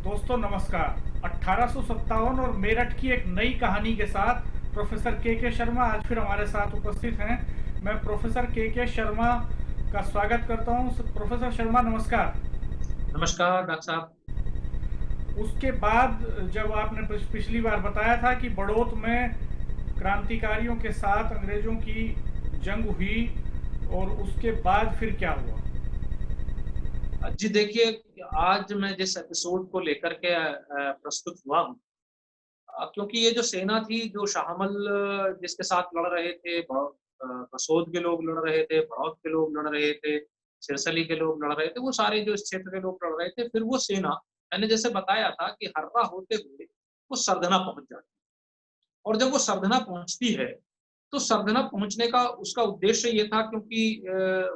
दोस्तों नमस्कार। 1857 और मेरठ की एक नई कहानी के साथ प्रोफेसर के शर्मा आज फिर हमारे साथ उपस्थित हैं। मैं प्रोफेसर के शर्मा का स्वागत करता हूं। प्रोफेसर शर्मा नमस्कार। नमस्कार डॉक्टर साहब। उसके बाद जब आपने पिछली बार बताया था कि बड़ौत में क्रांतिकारियों के साथ अंग्रेजों की जंग हुई, और उसके बाद फिर क्या हुआ? जी देखिए, आज मैं जिस एपिसोड को लेकर के प्रस्तुत हुआ हूँ, क्योंकि ये जो सेना थी, जो शाहमल जिसके साथ लड़ रहे थे, बसोद के लोग लड़ रहे थे, बड़ौत के लोग लड़ रहे थे, सिरसली के लोग लड़ रहे थे, वो सारे जो इस क्षेत्र के लोग लड़ रहे थे। फिर वो सेना, मैंने जैसे बताया था कि हर्रा होते हुए वो सरधना पहुंच जाती है। और जब वो सरधना पहुंचती है, तो सरधना पहुंचने का उसका उद्देश्य ये था, क्योंकि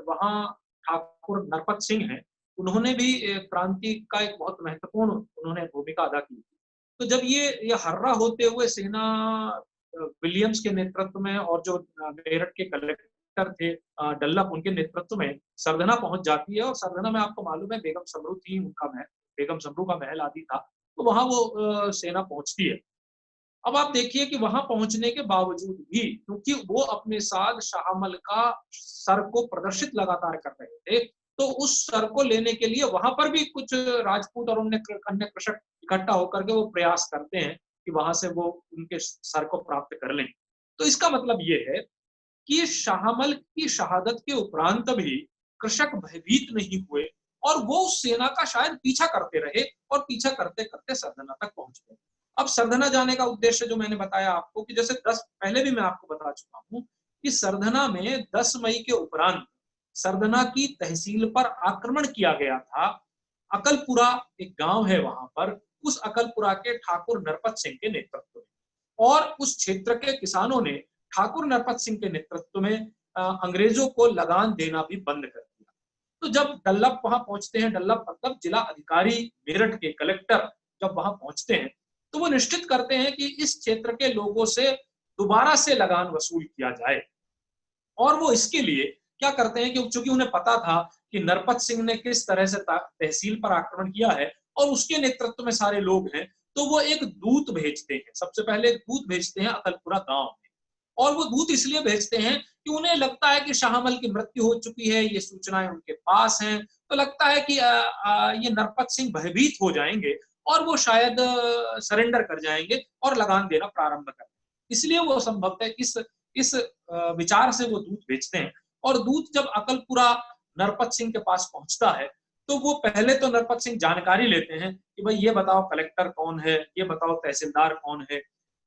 वहाँ ठाकुर नरपत सिंह हैं, उन्होंने भी क्रांति का एक बहुत महत्वपूर्ण उन्होंने भूमिका अदा की। तो जब ये हर्रा होते हुए सेना विलियम्स के नेतृत्व में, और जो मेरठ के कलेक्टर थे डल्लप, उनके नेतृत्व में सरधना पहुंच जाती है। और सरधना में आपको मालूम है, बेगम समरू थी, उनका महल, बेगम समरू का महल आदि था। तो वहां वो सेना पहुंचती है। अब आप देखिए कि वहां पहुंचने के बावजूद भी, क्योंकि वो अपने साथ शाहमल का सर को प्रदर्शित लगातार कर रहे थे, तो उस सर को लेने के लिए वहां पर भी कुछ राजपूत और अन्य कृषक इकट्ठा होकर के वो प्रयास करते हैं कि वहां से वो उनके सर को प्राप्त कर लें। तो इसका मतलब ये है कि शाहमल की शहादत के उपरांत भी कृषक भयभीत नहीं हुए, और वो उस सेना का शायद पीछा करते रहे, और पीछा करते करते सरधना तक पहुंच गए। अब सरधना जाने का उद्देश्य जो मैंने बताया आपको, कि जैसे 10 पहले भी मैं आपको बता चुका हूं कि सरधना में 10 मई के उपरांत सरधना की तहसील पर आक्रमण किया गया था। अकलपुरा एक गांव है वहां पर, उस अकलपुरा के ठाकुर नरपत सिंह के नेतृत्व में, और उस क्षेत्र के किसानों ने ठाकुर नरपत सिंह के नेतृत्व में अंग्रेजों को लगान देना भी बंद कर दिया। तो जब डल्लप वहां पहुंचते हैं, डल्लप मतलब जिला अधिकारी मेरठ के कलेक्टर, जब वहां पहुंचते हैं, तो वो निश्चित करते हैं कि इस क्षेत्र के लोगों से दोबारा से लगान वसूल किया जाए। और वो इसके लिए क्या करते हैं कि चूंकि उन्हें पता था कि नरपत सिंह ने किस तरह से तहसील पर आक्रमण किया है, और उसके नेतृत्व में सारे लोग हैं, तो वो एक दूत भेजते हैं। सबसे पहले एक दूत भेजते हैं अकलपुरा गांव में। और वो दूत इसलिए भेजते हैं कि उन्हें लगता है कि शाहमल की मृत्यु हो चुकी है, ये सूचनाएं उनके पास हैं, तो लगता है कि ये नरपत सिंह भयभीत हो जाएंगे, और वो शायद सरेंडर कर जाएंगे और लगान देना प्रारंभ कर, इसलिए वो संभवतः इस विचार से वो दूत भेजते हैं। और दूत जब अकलपुरा नरपत सिंह के पास पहुंचता है, तो वो पहले तो नरपत सिंह जानकारी लेते हैं कि भाई ये बताओ कलेक्टर कौन है, ये बताओ तहसीलदार कौन है।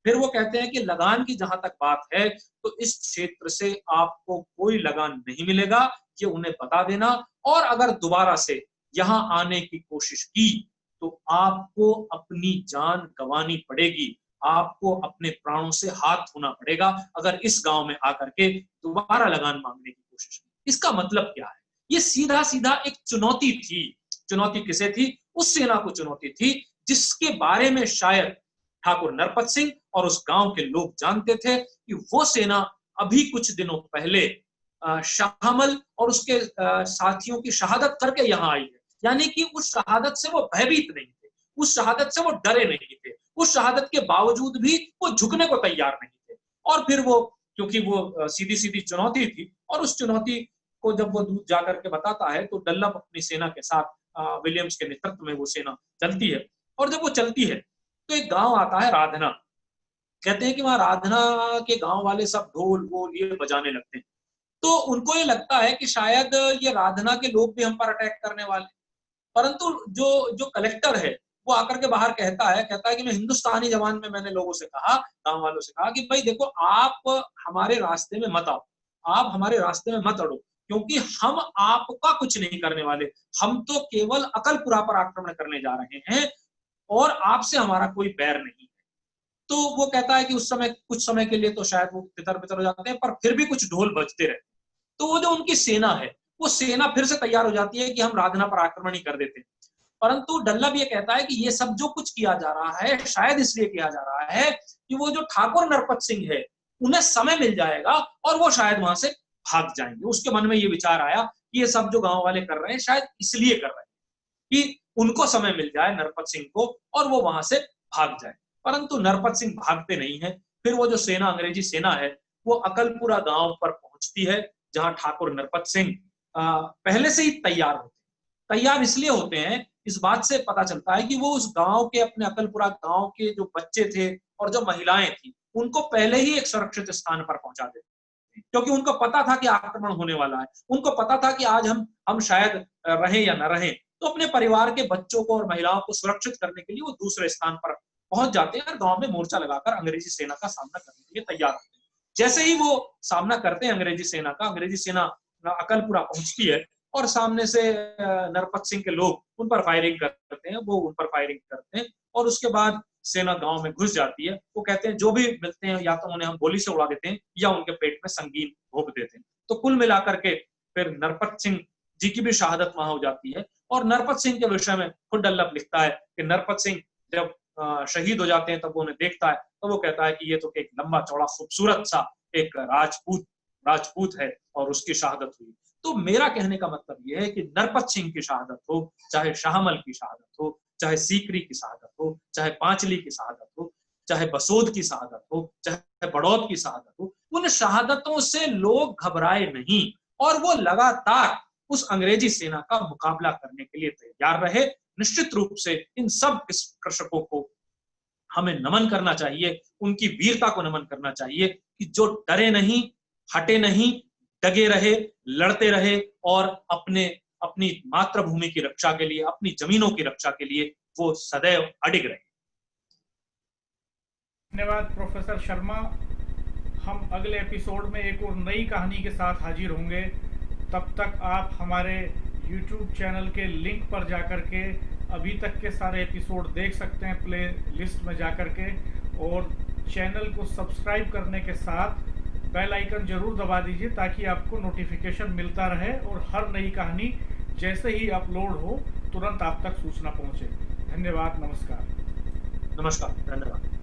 फिर वो कहते हैं कि लगान की जहां तक बात है, तो इस क्षेत्र से आपको कोई लगान नहीं मिलेगा, ये उन्हें बता देना। और अगर दोबारा से यहाँ आने की कोशिश की, तो आपको अपनी जान गंवानी पड़ेगी, आपको अपने प्राणों से हाथ धोना पड़ेगा, अगर इस गांव में आकर के दोबारा लगान मांगने की कोशिश की। इसका मतलब क्या है? ये सीधा सीधा एक चुनौती थी। चुनौती किसे थी? उस सेना को चुनौती थी जिसके बारे में शायद ठाकुर नरपत सिंह और उस गांव के लोग जानते थे कि वो सेना अभी कुछ दिनों पहले शाहमल और उसके साथियों की शहादत करके यहां आई है। यानी कि उस शहादत से वो भयभीत नहीं थे, उस शहादत से वो डरे नहीं थे, उस शहादत के बावजूद भी वो झुकने को तैयार नहीं थे। और फिर वो, क्योंकि वो सीधी सीधी चुनौती थी, और उस चुनौती को जब वो दूत जाकर के बताता है, तो डल्लप अपनी सेना के साथ विलियम्स के नेतृत्व में वो सेना चलती है। और जब वो चलती है, तो एक गांव आता है राधना। कहते हैं कि वहां राधना के गांव वाले सब ढोल वोल ये बजाने लगते हैं। तो उनको ये लगता है कि शायद ये राधना के लोग भी हम पर अटैक करने वाले। परंतु जो जो कलेक्टर है, वो आकर के बाहर कहता है कि मैं हिंदुस्तानी जवान में, मैंने लोगों से कहा, गांव वालों से कहा कि भाई देखो, आप हमारे रास्ते में मत आओ, आप हमारे रास्ते में मत अड़ो, क्योंकि हम आपका कुछ नहीं करने वाले। हम तो केवल अकलपुरा पर आक्रमण करने जा रहे हैं, और आपसे हमारा कोई बैर नहीं है। तो वो कहता है कि उस समय, कुछ समय के लिए तो शायद वो तितर बितर हो जाते हैं, पर फिर भी कुछ ढोल बजते रहते हैं। तो वो जो उनकी सेना है, वो सेना फिर से तैयार हो जाती है कि हम राधना पर आक्रमण ही कर देते हैं। परंतु डल्लभ ये कहता है कि ये सब जो कुछ किया जा रहा है, शायद इसलिए किया जा रहा है कि वो जो ठाकुर नरपत सिंह है, उन्हें समय मिल जाएगा, और वो शायद वहां से भाग जाएंगे। उसके मन में ये विचार आया कि ये सब जो गांव वाले कर रहे हैं, शायद इसलिए कर रहे हैं कि उनको समय मिल जाए नरपत सिंह को और वो वहां से भाग जाए। परंतु नरपत सिंह भागते नहीं है। फिर वो जो सेना, अंग्रेजी सेना है, वो अकलपुरा गांव पर पहुंचती है, जहां ठाकुर नरपत सिंह पहले से ही तैयार होते हैं। तैयार इसलिए होते हैं, इस बात से पता चलता है कि वो उस गांव के, अपने अकलपुरा गांव के जो बच्चे थे और जो महिलाएं थी, उनको पहले ही एक सुरक्षित स्थान पर पहुंचा देते, क्योंकि उनको पता था कि आक्रमण होने वाला है। उनको पता था कि आज हम शायद रहें या न रहें, तो अपने परिवार के बच्चों को और महिलाओं को सुरक्षित करने के लिए वो दूसरे स्थान पर पहुंच जाते हैं और गांव में मोर्चा लगाकर अंग्रेजी सेना का सामना करने के लिए तैयार होते हैं। जैसे ही वो सामना करते हैं अंग्रेजी सेना का, अंग्रेजी सेना अकलपुरा पहुंचती है और सामने से नरपत सिंह के लोग उन पर फायरिंग करते हैं, वो उन पर फायरिंग करते हैं और उसके बाद सेना गांव में घुस जाती है। वो कहते हैं जो भी मिलते हैं या तो उन्हें हम गोली से उड़ा देते हैं या उनके पेट में संगीन भोंक देते हैं। तो कुल मिलाकर के फिर नरपत सिंह जी की भी शहादत वहां हो जाती है। और नरपत सिंह के विषय में खुद डल्लभ लिखता है कि नरपत सिंह जब शहीद हो जाते हैं तब वो उन्हें देखता है, तो वो कहता है कि ये तो एक लंबा चौड़ा खूबसूरत सा एक राजपूत है और उसकी शहादत हुई। तो मेरा कहने का मतलब यह है कि नरपत सिंह की शहादत हो, चाहे शाहमल की शहादत हो, चाहे सीकरी की शहादत हो, चाहे पांचली की शहादत हो, चाहे बसोद की शहादत हो, चाहे बड़ौद की शहादत हो, उन शहादतों से लोग घबराए नहीं और वो लगातार उस अंग्रेजी सेना का मुकाबला करने के लिए तैयार रहे। निश्चित रूप से इन सब कृषकों को हमें नमन करना चाहिए, उनकी वीरता को नमन करना चाहिए कि जो डरे नहीं, हटे नहीं, डगे रहे, लड़ते रहे और अपनी मातृभूमि की रक्षा के लिए, अपनी जमीनों की रक्षा के लिए वो सदैव अडिग रहे। धन्यवाद प्रोफेसर शर्मा। हम अगले एपिसोड में एक और नई कहानी के साथ हाजिर होंगे। तब तक आप हमारे YouTube चैनल के लिंक पर जाकर के अभी तक के सारे एपिसोड देख सकते हैं प्ले लिस्ट में जाकर के, और चैनल को सब्सक्राइब करने के साथ बेल आइकन जरूर दबा दीजिए ताकि आपको नोटिफिकेशन मिलता रहे और हर नई कहानी जैसे ही अपलोड हो तुरंत आप तक सूचना पहुंचे। धन्यवाद, नमस्कार। नमस्कार, धन्यवाद।